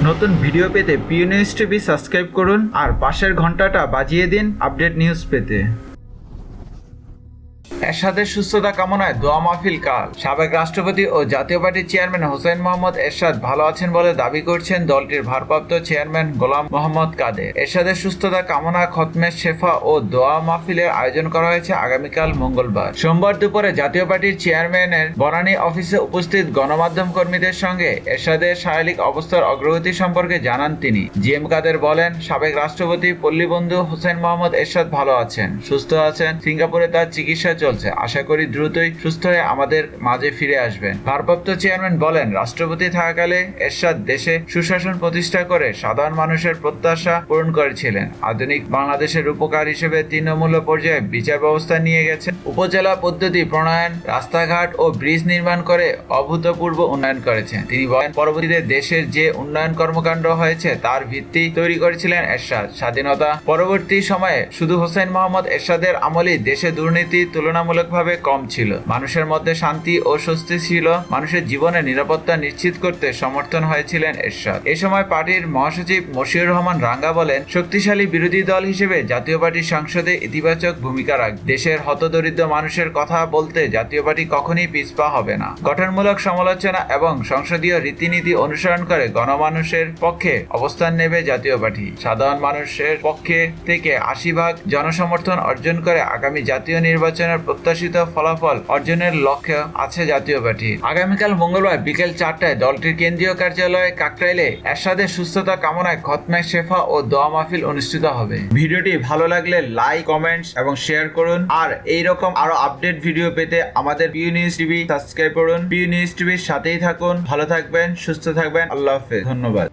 নতুন ভিডিও পেতে Piu news TV subscribe করুন আর পাশের ঘন্টাটা বাজিয়ে দিন আপডেট নিউজ পেতে। এরশাদের সুস্থতা কামনায় দোয়া মাহফিল কাল। সাবেক রাষ্ট্রপতি ও জাতীয় পার্টির চেয়ারম্যান হোসেন মোহাম্মদ এরশাদ ভালো আছেন বলে দাবি করছেন দলটির ভারপ্রাপ্ত চেয়ারম্যান গোলাম মোহাম্মদ কাদের। এরশাদের সুস্থতা কামনা খতমে শেফা ও দোয়া মাহফিলের আয়োজন করা হয়েছে আগামীকাল মঙ্গলবার। সোমবার দুপুরে জাতীয় পার্টির চেয়ারম্যানের বনানী অফিসে উপস্থিত গণমাধ্যম কর্মীদের সঙ্গে এরশাদের শারীরিক অবস্থার অগ্রগতি সম্পর্কে জানান তিনি। জিএম কাদের বলেন, সাবেক রাষ্ট্রপতি পল্লীবন্ধু হোসেন মোহাম্মদ এরশাদ ভালো আছেন, সুস্থ আছেন। সিঙ্গাপুরে তার চিকিৎসা চলছে, আশা করি দ্রুতই সুস্থ হয়ে আমাদের মাঝে ফিরে আসবেন। ভারপ্রাপ্ত চেয়ারম্যান বলেন, রাষ্ট্রপতি থাকাকালে এরশাদ দেশে সুশাসন প্রতিষ্ঠা করে সাধারণ মানুষের প্রত্যাশা পূরণ করেছিলেন। আধুনিক বাংলাদেশের উপকার হিসেবে তৃণমূল পর্যায়ে বিচার ব্যবস্থা নিয়ে গেছেন। উপজেলা পদ্ধতি প্রণয়ন, রাস্তাঘাট ও ব্রিজ নির্মাণ করে অভূতপূর্ব উন্নয়ন করেছেন। তিনি বলেন, পরবর্তীতে দেশের যে উন্নয়ন কর্মকাণ্ড হয়েছে তার ভিত্তি তৈরি করেছিলেন এরশাদ। স্বাধীনতা পরবর্তী সময়ে শুধু হোসেন মোহাম্মদ এরশাদের আমলেই দেশে দুর্নীতি তুলনামূলকভাবে কম ছিল, মানুষের মধ্যে শান্তি ও স্বস্তি ছিল, মানুষের জীবনে নিরাপত্তা নিশ্চিত করতে সমর্থন হয়েছিলেন এরশাদ। এ সময় পার্টির মহাসচিব মশিউর রহমান রাঙ্গা বলেন, শক্তিশালী বিরোধী দল হিসেবে জাতীয় পার্টি সংসদে ইতিবাচক ভূমিকা রাখবে। দেশের হতদরিদ্র মানুষের কথা বলতে জাতীয় পার্টি কখনই পিছপা হবে না। গঠনমূলক সমালোচনা এবং সংসদীয় রীতিনীতি অনুসরণ করে গণমানুষের পক্ষে অবস্থান নেবে জাতীয় পার্টি। সাধারণ মানুষের পক্ষে থেকে ৮০% জনসমর্থন অর্জন করে আগামী জাতীয় নির্বাচনের প্রত্যাশিত ফলাফল অর্জনের লক্ষ্য আছে জাতীয় পার্টির। আগামীকাল মঙ্গলবার বিকেল 4টায় দলটির কেন্দ্রীয় কার্যালয়ে কাকরাইলে এরশাদের সুস্থতা কামনায় খতমে শেফা ও দোয়া মাহফিল অনুষ্ঠিত হবে। ভিডিওটি ভালো লাগলে লাইক, কমেন্টস এবং শেয়ার করুন। আর এইরকম আরো আপডেট ভিডিও পেতে আমাদের পিউ নিউজ টিভি সাবস্ক্রাইব করুন। পিউ নিউজ টিভির সাথেই থাকুন। ভালো থাকবেন, সুস্থ থাকবেন। আল্লাহ হাফেজ। ধন্যবাদ।